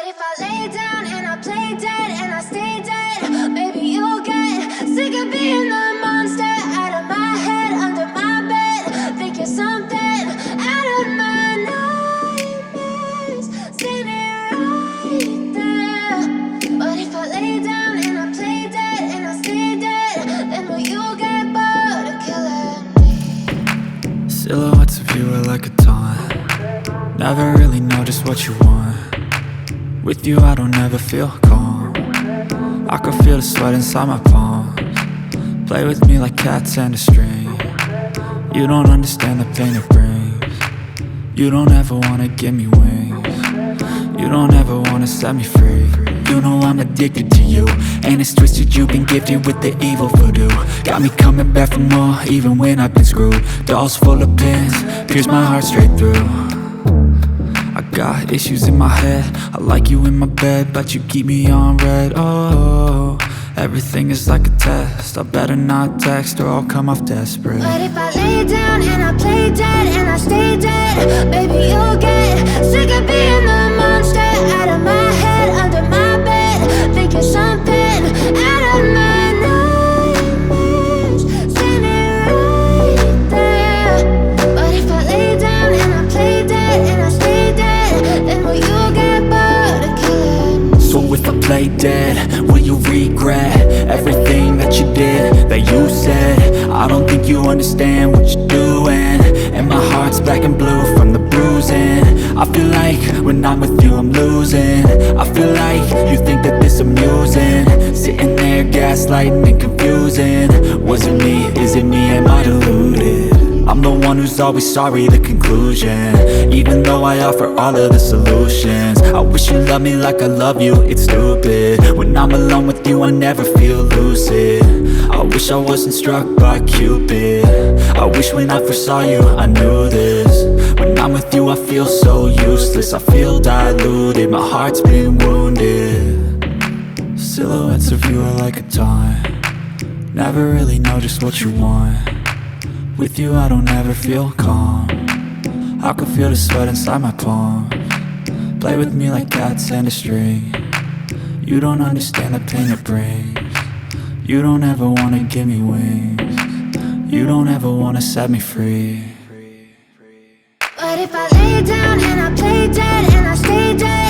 if I lay down and I play dead and I stay dead, maybe you'll get sick of being the monster out of my head, under my bed. Think you're something out of my nightmares, standing right there. But if I lay down and I play dead and I stay dead, then will you get bored of killing me? Silhouettes of you are like a taunt. Never really know just what you want. With you I don't ever feel calm. I can feel the sweat inside my palms. Play with me like cats and a string. You don't understand the pain it brings. You don't ever wanna give me wings. You don't ever wanna set me free. You know I'm addicted to you, and it's twisted, you've been gifted with the evil voodoo. Got me coming back for more, even when I've been screwed. Dolls full of pins, pierce my heart straight through. I got issues in my head, I like you in my bed, but you keep me on red. Oh, everything is like a test, I better not text or I'll come off desperate. But if I lay down and I play dead and I stay dead, baby you'll get sick of being the monster out of my head, under my bed. Think you're something out of my nightmares, standing right there. But if I lay down and I play dead and I stay dead, then will you get bored of killing me? So if I play dead, will you regret everything that you did, that you said? I don't think you understand what you're doing, and my heart's black and blue from the bruising. I feel like when I'm with you I'm losing. I feel like you think that this amusing, sitting there gaslighting and confusing. Was it me? Is it me? Am I deluded? I'm the one who's always sorry, the conclusion, even though I offer all of the solutions. I wish you loved me like I love you, it's stupid. When I'm alone with you I never feel lucid. I wish I wasn't struck by Cupid. I wish when I first saw you I knew this. When I'm with you I feel so useless, I feel diluted, my heart's been wounded. Silhouettes of you are like a taunt. Never really know just what you want. With you I don't ever feel calm. I can feel the sweat inside my palms. Play with me like cats and a string. You don't understand the pain it brings. You don't ever wanna give me wings. You don't ever wanna set me free. But if I lay down and I play dead and I stay dead,